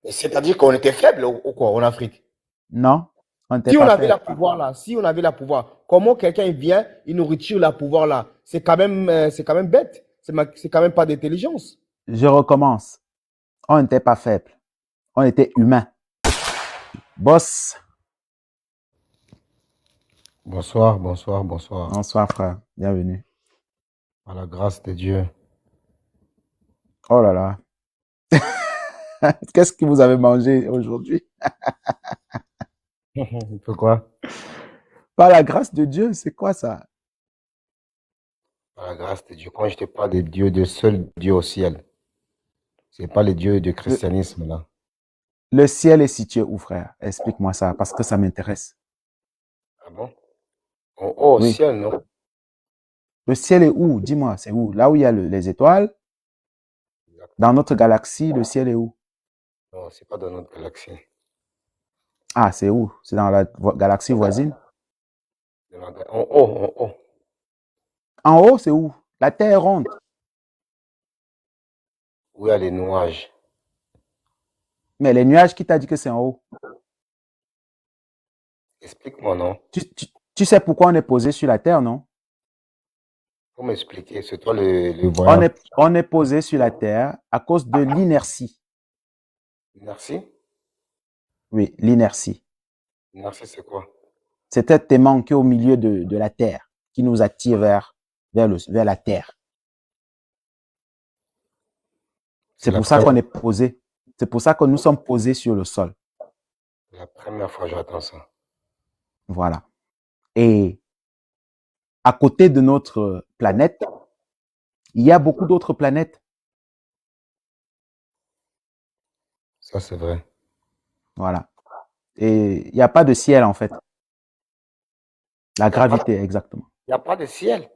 C'est-à-dire qu'on était faible ou quoi en Afrique? Non, on n'était Si on pas avait la faible. pouvoir là, si on avait la pouvoir, comment quelqu'un vient, il nous retire la pouvoir là? C'est quand même bête. C'est quand même pas d'intelligence. Je recommence. On n'était pas faible. On était humain. Boss. Bonsoir, bonsoir, bonsoir. Bonsoir, frère. Bienvenue. À la grâce de Dieu. Oh là là. Qu'est-ce que vous avez mangé aujourd'hui? Pourquoi? Par la grâce de Dieu, c'est quoi ça? À la grâce de Dieu. Quand je te parle de Dieu, de seul Dieu au ciel, c'est pas le Dieu du Le, christianisme là. le ciel est situé où, frère? Explique-moi ça, parce que ça m'intéresse. Ah bon? Au Oui. ciel, non? Le ciel est où? Dis-moi, c'est où? Là où il y a les étoiles, dans notre galaxie, le ciel est où? Non, c'est pas dans notre galaxie. Ah, c'est où? C'est dans la galaxie voisine? En haut. En haut, c'est où? La Terre est ronde. Où il y a les nuages. Mais les nuages, qui t'a dit que c'est en haut? Explique-moi, non? Tu sais pourquoi on est posé sur la Terre, non? Faut m'expliquer. C'est toi le voyant. On est posé sur la Terre à cause de l'inertie. Merci. Oui, l'inertie. Merci, c'est quoi? C'est cet aimant qui est au milieu de la Terre, qui nous attire vers la Terre. C'est C'est la pour ça qu'on première, est posé. C'est pour ça que nous sommes posés sur le sol. la première fois que j'entends ça. Voilà. Et à côté de notre planète, il y a beaucoup d'autres planètes. Ça, c'est vrai. Voilà. Et il n'y a pas de ciel, en fait. La Il n'y a pas, gravité, exactement. y a pas de ciel.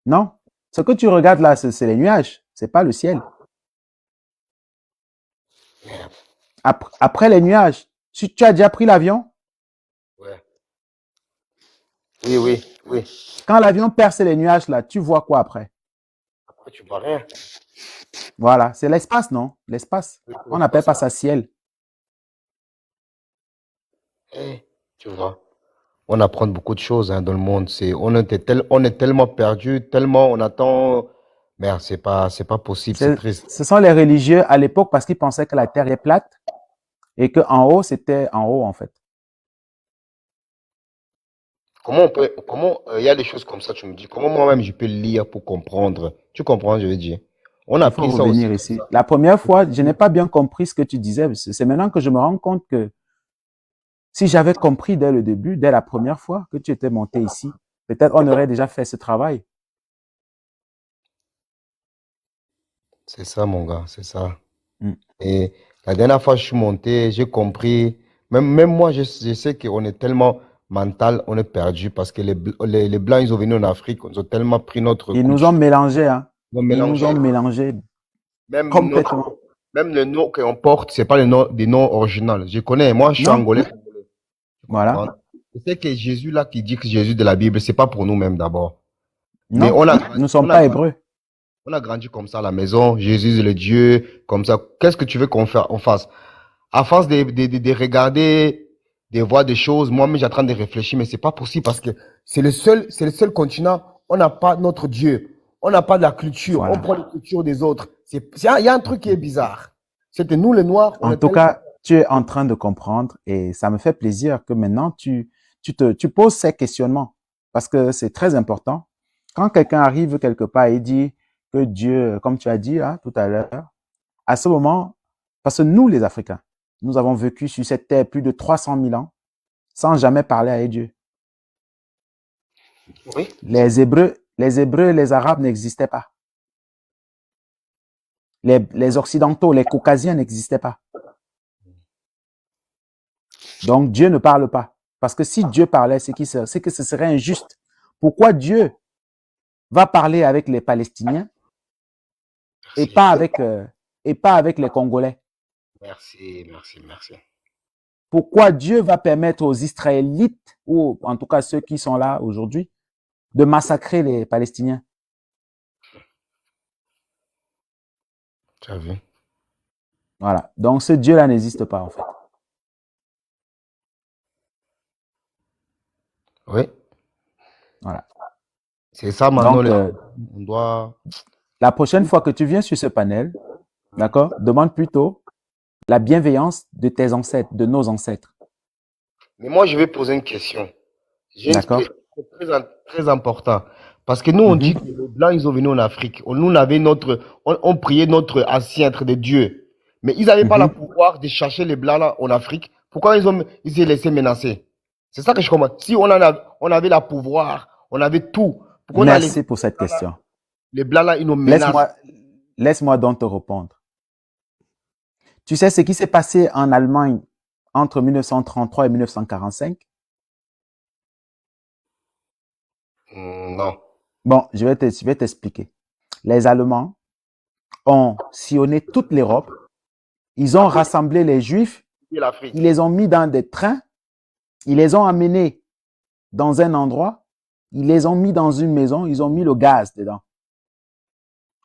Non. Ce que tu regardes là, c'est les nuages. C'est pas le ciel. Merde. Après les nuages, si tu as déjà pris l'avion, Ouais. Oui, oui, oui. quand l'avion perce les nuages là, tu vois quoi après? Après, tu vois rien. Voilà, c'est l'espace, non? L'espace. Oui, On c'est pas n'appelle pas ça. ça ciel. Eh, tu vois. On apprend beaucoup de choses hein, dans le monde. On est tellement perdu, tellement on attend. Merde, c'est pas possible, c'est triste. Ce sont les religieux à l'époque parce qu'ils pensaient que la terre est plate et qu'en haut, c'était en haut en fait. Comment, il y a des choses comme ça, tu me dis, comment moi-même je peux lire pour comprendre? Tu comprends, je veux dire. On a Il faut appris ça aussi revenir comme ici. ça. La première fois, je n'ai pas bien compris ce que tu disais. C'est maintenant que je me rends compte que si j'avais compris dès le début, dès la première fois que tu étais monté ici, peut-être on aurait déjà fait ce travail. C'est ça, mon gars, c'est ça. Mm. Et la dernière fois, je suis monté, j'ai compris. Même moi, je sais qu'on est tellement mental, on est perdu parce que les Blancs, ils ont venu en Afrique, ils ont tellement pris notre Ils nous ont couture, mélangés, hein. ils ont Ils nous ont mélangé. mélangés Même complètement. même le nom qu'on porte, c'est pas le nom, des noms originaux. Je connais, moi, je suis Non? angolais, tu comprends? Voilà. Je sais que Jésus, là, qui dit que Jésus de la Bible, c'est pas pour nous-mêmes d'abord. Mais Non, nous ne sommes on a pas grandi, hébreux. on a grandi comme ça à la maison. Jésus est le Dieu, comme ça. Qu'est-ce que tu veux on fasse? À force de regarder, de voir des choses, moi-même, j'ai en train de réfléchir, mais c'est pas possible parce que c'est le seul continent. On n'a pas notre Dieu. On n'a pas de la culture. On Voilà. prend les cultures des autres. Il y a un truc qui est bizarre. C'est que nous, les Noirs, on En est tout tellement. cas, tu es en train de comprendre et ça me fait plaisir que maintenant tu poses ces questionnements parce que c'est très important. Quand quelqu'un arrive quelque part et dit que Dieu, comme tu as dit là, tout à l'heure, à ce moment, parce que nous, les Africains, nous avons vécu sur cette terre plus de 300 000 ans sans jamais parler avec Dieu. Oui, Les Hébreux et les Arabes n'existaient pas. Les Occidentaux, les Caucasiens n'existaient pas. Donc Dieu ne parle pas. Parce que si Dieu parlait, c'est que ce serait injuste. Pourquoi Dieu va parler avec les Palestiniens et merci. pas avec, euh, et pas avec les Congolais? Merci. Pourquoi Dieu va permettre aux Israélites, ou en tout cas ceux qui sont là aujourd'hui, de massacrer les Palestiniens? Tu as vu? Voilà. Donc, ce Dieu-là n'existe pas, en fait. Oui, Voilà. c'est ça maintenant. Donc, On doit. la prochaine fois que tu viens sur ce panel, d'accord, demande plutôt la bienveillance de tes ancêtres, de nos ancêtres. Mais moi, je vais poser une question. J'ai une D'accord? question très importante. Parce que nous, on dit Mhm, que les Blancs, ils ont venu en Afrique. Nous, on avait on priait notre ancêtre des dieux. Mais ils n'avaient pas le mhm. pouvoir de chercher les Blancs là, en Afrique. Pourquoi ils s'est laissé menacer? C'est ça que je comprends. Si on avait le pouvoir, on avait tout. Pourquoi on a laissé Merci pour cette question. les Blancs là, ils nous menacent? Laisse-moi, laisse-moi donc te répondre. Tu sais ce qui s'est passé en Allemagne entre 1933 et 1945? Non. Bon, je vais t'expliquer. Les Allemands ont sillonné toute l'Europe. Ils ont Après, rassemblé les Juifs. c'est Ils l'Afrique. les ont mis dans des trains. Ils les ont amenés dans un endroit. Ils les ont mis dans une maison. Ils ont mis le gaz dedans.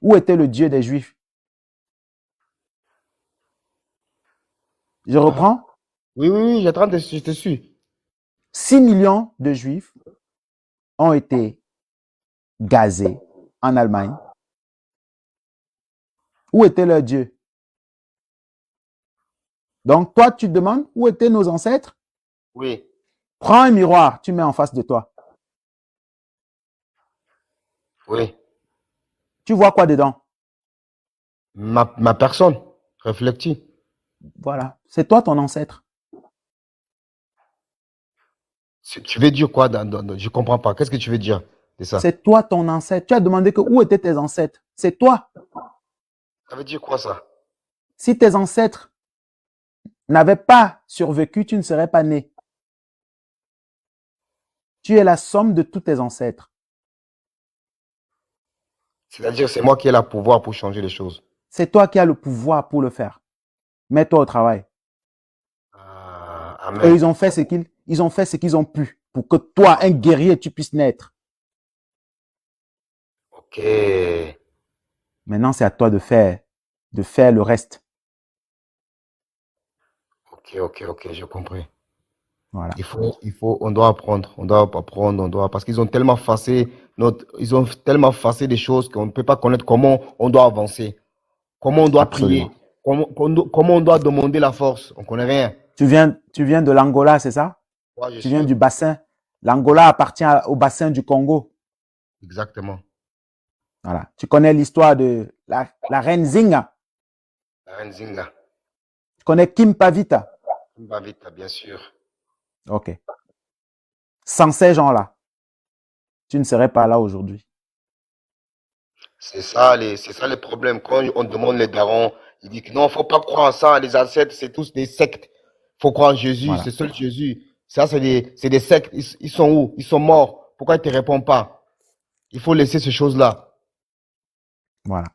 Où était le Dieu des Juifs? Je Ah, reprends. oui, oui, oui, je te suis. 6 millions de Juifs ont été gazés en Allemagne. Où était leur Dieu? Donc, toi, tu te demandes où étaient nos ancêtres? Oui, Prends un miroir, tu mets en face de toi. oui. Tu vois quoi dedans? Ma personne, réfléchis. Voilà. C'est toi ton ancêtre. Tu veux dire quoi je comprends pas. Qu'est-ce que tu veux dire de ça? C'est toi ton ancêtre. Tu as demandé que où étaient tes ancêtres. C'est toi. Ça veut dire quoi ça? Si tes ancêtres n'avaient pas survécu, tu ne serais pas né. Tu es la somme de tous tes ancêtres. C'est-à-dire c'est moi qui ai le pouvoir pour changer les choses. C'est toi qui as le pouvoir pour le faire. Mets-toi au travail. Ah, Eux, amen. ils ont fait ce qu'ils ont pu pour que toi, un guerrier, tu puisses naître. Ok. Maintenant, c'est à toi de faire le reste. Ok, j'ai compris. Voilà. On doit apprendre, parce qu'ils ont tellement ils ont tellement facé des choses qu'on ne peut pas connaître comment on doit avancer, comment on doit prier, Absolument. comment on doit demander la force. On connaît rien. Tu viens de l'Angola, c'est ça? Moi, je Tu viens suis, du bassin. L'Angola appartient au bassin du Congo. exactement. Voilà. Tu connais l'histoire de la reine Zinga. La reine Zinga. Tu connais Kim Pavita. Va vite, bien sûr. OK. Sans ces gens-là, tu ne serais pas là aujourd'hui. C'est ça les problèmes. Quand on demande les darons, ils disent que non, faut pas croire en ça. Les ancêtres, c'est tous des sectes. Faut croire en Jésus, c'est Voilà. seul Jésus. Ça, c'est des sectes. Ils sont où? Ils sont morts. Pourquoi ils te répondent pas? Il faut laisser ces choses-là. Voilà.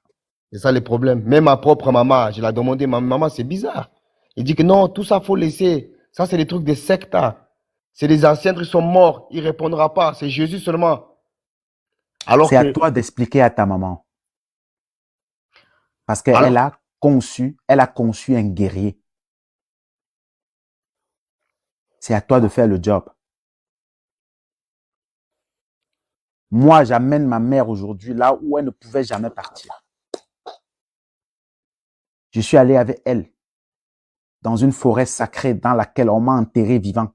C'est ça les problèmes. Même ma propre maman, je l'ai demandé, ma maman, c'est bizarre. Il dit que non, tout ça, faut laisser. Ça, c'est des trucs des sectes, hein. C'est des ancêtres, ils sont morts. Il répondra pas. C'est Jésus seulement. Alors C'est à que, toi d'expliquer à ta maman. Parce alors, elle a conçu un guerrier. C'est à toi de faire le job. Moi, j'amène ma mère aujourd'hui là où elle ne pouvait jamais partir. Je suis allé avec elle dans une forêt sacrée dans laquelle on m'a enterré vivant.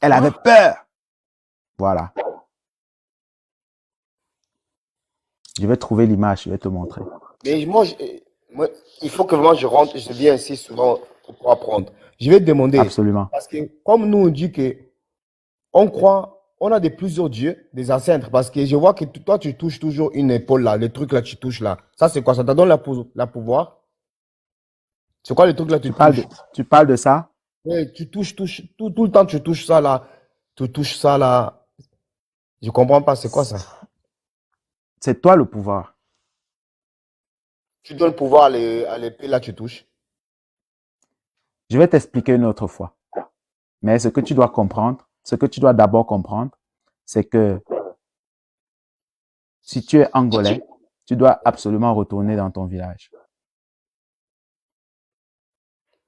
Elle avait quoi? peur. Voilà. Je vais trouver l'image, je vais te montrer. Mais moi, il faut que moi je rentre, je viens ici souvent pour apprendre. Je vais te demander, Absolument. parce que comme nous on dit que on croit, on a plusieurs dieux, des ancêtres, parce que je vois que toi tu touches toujours une épaule là, le truc là tu touches là. Ça c'est quoi? Ça te donne la pouvoir? C'est quoi le truc là tu touches? Tu parles de ça? Ouais, touches, tout le temps tu touches ça là, tu touches ça là. Je comprends pas, c'est quoi ça? C'est toi le pouvoir. Tu donnes le pouvoir à l'épée là, tu touches. Je vais t'expliquer une autre fois. Mais ce que tu dois comprendre, ce que tu dois d'abord comprendre, c'est que si tu es angolais, tu dois absolument retourner dans ton village.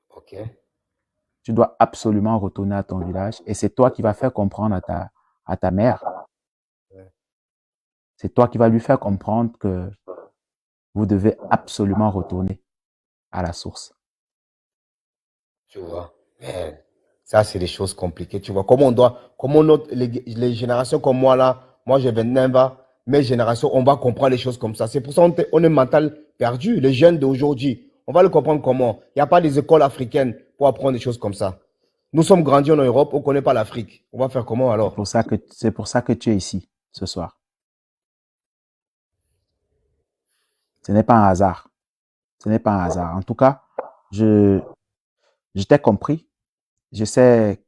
Ok. Tu dois absolument retourner à ton village et c'est toi qui vas faire comprendre à ta mère. Ouais. C'est toi qui vas lui faire comprendre que vous devez absolument retourner à la source. Tu vois. Mais ça, c'est des choses compliquées. Tu vois, les générations comme moi là, moi j'ai 29 ans, mes générations, on va comprendre les choses comme ça. C'est pour ça on est mental perdu. Les jeunes d'aujourd'hui, on va le comprendre comment. Il n'y a pas des écoles africaines pour apprendre des choses comme ça. Nous sommes grandis en Europe, on ne connaît pas l'Afrique. On va faire comment C'est alors? pour ça que tu es ici ce soir. Ce n'est pas un hasard. Ce n'est pas un hasard. En tout cas, je t'ai compris. Je sais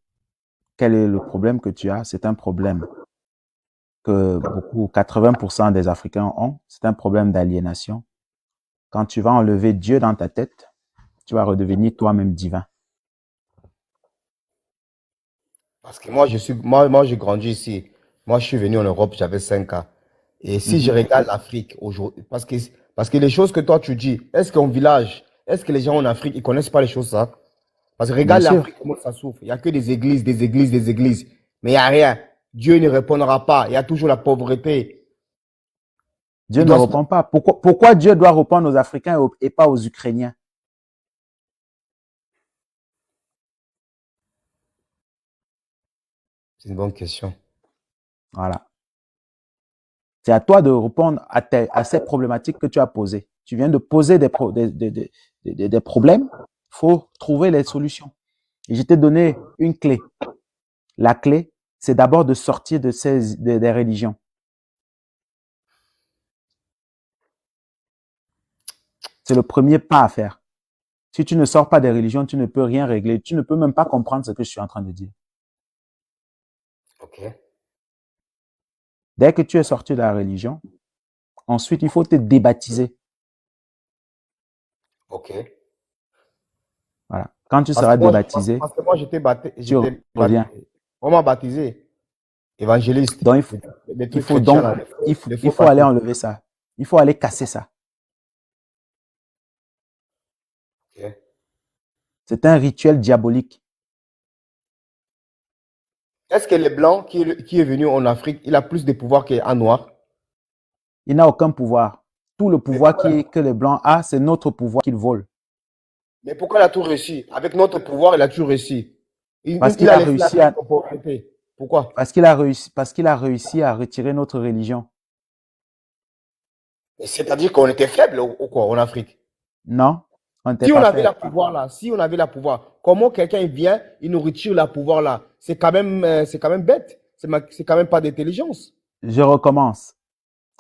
quel est le problème que tu as. C'est un problème que 80% des Africains ont. C'est un problème d'aliénation. Quand tu vas enlever Dieu dans ta tête, tu vas redevenir toi-même divin. Parce que moi, j'ai grandi ici. Moi, je suis venu en Europe, j'avais 5 ans. Et si je regarde l'Afrique aujourd'hui, parce que les choses que toi tu dis, est-ce qu'en village, est-ce que les gens en Afrique, ils connaissent pas les choses, ça? Parce que Bien regarde sûr, l'Afrique, comment ça souffre. Il n'y a que des églises, des églises, des églises. Mais il n'y a rien. Dieu ne répondra pas. Il y a toujours la pauvreté. Dieu Il ne doit se... répond pas. Pourquoi Dieu doit répondre aux Africains et pas aux Ukrainiens? C'est une bonne question. Voilà. C'est à toi de répondre à ces problématiques que tu as posées. Tu viens de poser des problèmes. Il faut trouver les solutions. Et je t'ai donné une clé. La clé, c'est d'abord de sortir des religions. C'est le premier pas à faire. Si tu ne sors pas des religions, tu ne peux rien régler. Tu ne peux même pas comprendre ce que je suis en train de dire. Ok. Dès que tu es sorti de la religion, ensuite, il faut te débaptiser. Ok. Voilà. Quand tu seras débaptisé, Parce que moi tu j'étais reviens. baptisé. On m'a baptisé. Évangéliste. Donc, Des trucs chrétiens, là. Les il faux faut aller baptêmes. enlever ça. Il faut aller casser ça. Ok. C'est un rituel diabolique. Est-ce que les Blancs qui est venu en Afrique, il a plus de pouvoir qu'un Noir? Il n'a aucun pouvoir. Tout le Mais pouvoir pourquoi, que les Blancs ont, c'est notre pouvoir qu'ils volent. mais pourquoi il a tout réussi? Avec notre pouvoir, il a tout réussi. Parce Il qu'il a a laissé réussi l'Afrique en pauvreté. Pourquoi? parce qu'il a réussi à retirer notre religion. C'est-à-dire qu'on était faible ou quoi en Afrique? Non, on n'était Si on pas avait la faible. pouvoir là, si on avait la pouvoir, comment quelqu'un vient, il nous retire la pouvoir là? C'est quand même bête. C'est quand même pas d'intelligence. Je recommence.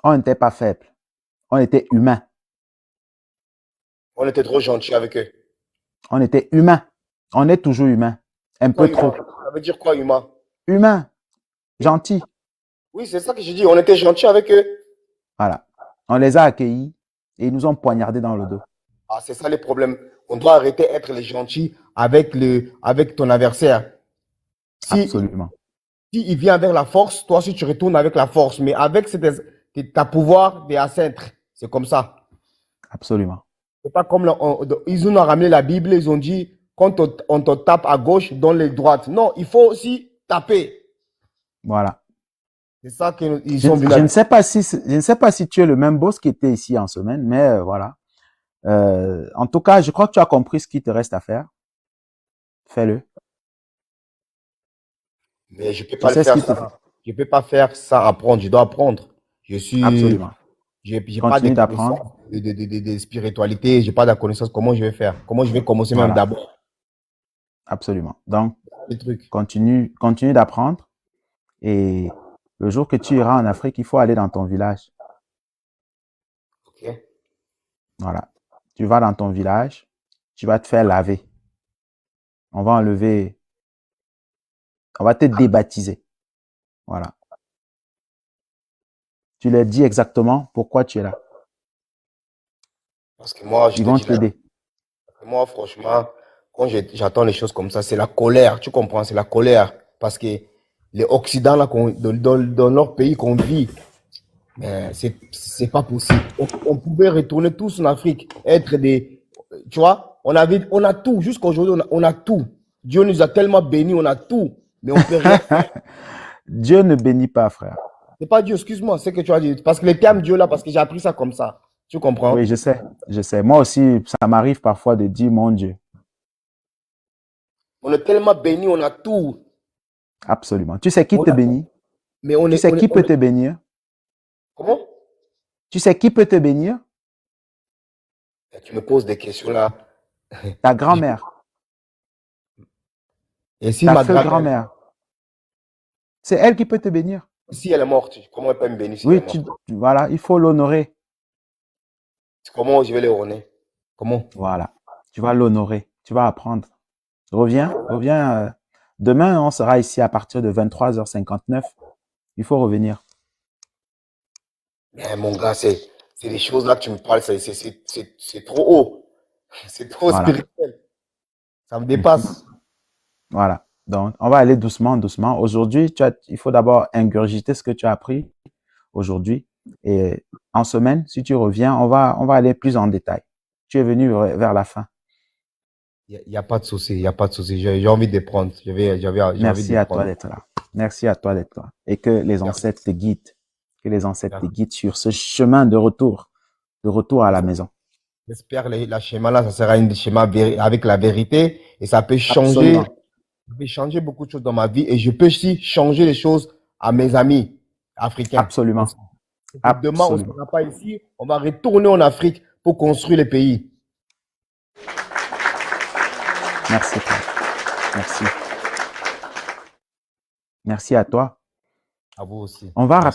On n'était pas faible. On était humain. On était trop gentils avec eux. On était humain. On est toujours humain. Un Quoi, peu humain? trop. Ça veut dire quoi, humain? Humain. Gentil. Oui, c'est ça que je dis. On était gentils avec eux. Voilà. On les a accueillis et ils nous ont poignardés dans le dos. Ah, c'est ça le problème. On doit arrêter d'être les gentils avec ton adversaire. Si, Absolument. si il vient avec la force, toi aussi tu retournes avec la force. Mais avec ta pouvoir de ancêtres, c'est comme ça. Absolument. C'est pas comme ils nous ont ramené la Bible, ils ont dit quand on te tape à gauche, donne les droites. Non, il faut aussi taper. Voilà. C'est ça qu'ils sont venus. Je ne sais pas si tu es le même boss qui était ici en semaine, mais voilà. En tout cas, je crois que tu as compris ce qu'il te reste à faire. Fais-le. Mais je peux Tu pas le sais ce faire qu'il te ça. Je peux pas faire ça apprendre. Je dois apprendre. Je suis, Absolument. j'ai pas de Continue connaissances d'apprendre. de spiritualité. J'ai pas de connaissances. Comment je vais faire? Comment je vais commencer même Voilà. d'abord Absolument. Donc, les trucs. continue d'apprendre. Et le jour que tu iras en Afrique, il faut aller dans ton village. Ok. Voilà. Tu vas dans ton village, tu vas te faire laver. On va enlever, on va te débaptiser. Voilà. Tu leur dis exactement pourquoi tu es là. Parce que moi, je Ils te vont dis là, t'aider. moi, franchement, quand j'attends les choses comme ça, c'est la colère. Tu comprends? C'est la colère. Parce que les Occidents, là, dans leur pays qu'on vit, Mais c'est pas possible. On pouvait retourner tous en Afrique, être des, tu vois, on a tout. Jusqu'aujourd'hui, on a tout. Dieu nous a tellement bénis, on a tout, mais on peut rien faire. Dieu ne bénit pas, frère. C'est pas Dieu, excuse-moi, c'est que tu as dit. Parce que les termes Dieu là, parce que j'ai appris ça comme ça. Tu Oui, comprends? je sais, je sais. Moi aussi, ça m'arrive parfois de dire mon Dieu. On est tellement bénis, on a tout. Absolument. Tu sais qui On te a, bénit? mais Tu sais qui peut te bénir? comment? Tu sais qui peut te bénir? Tu me poses des questions là. Ta Je- grand-mère, Et si ta ma seule grand-mère, grand-mère. C'est elle qui peut te bénir. si elle est morte, comment elle peut me bénir si elle est Oui, morte? voilà, il faut l'honorer. Comment je vais les honner? Comment? Voilà. Tu vas l'honorer. Tu vas apprendre. Reviens, reviens. Demain, on sera ici à partir de 23h59. Il faut revenir. Mais mon gars, c'est des choses là que tu me parles, c'est trop haut. C'est trop Voilà. spirituel. Ça me Mhm. dépasse. Voilà. Donc, on va aller doucement, doucement. Aujourd'hui, il faut d'abord ingurgiter ce que tu as appris aujourd'hui. Et en semaine, si tu reviens, on va aller plus en détail. Tu es venu vers la fin. Y a pas de souci, il n'y a pas de souci. J'ai envie de prendre. J'ai envie de Merci à toi prendre. d'être là. Merci à toi d'être là. Et que les Merci. ancêtres te guident. Que les ancêtres te Merci. guident sur ce chemin de retour à la maison. J'espère que la schéma là, ça sera une schéma avec la vérité et Absolument. ça peut changer beaucoup de choses dans ma vie et je peux aussi changer les choses à mes amis africains Absolument. aussi. Et que demain, on ne Absolument. sera pas ici, on va retourner en Afrique pour construire les pays. Merci, frère. Merci. Merci à toi. À vous aussi. On va Merci.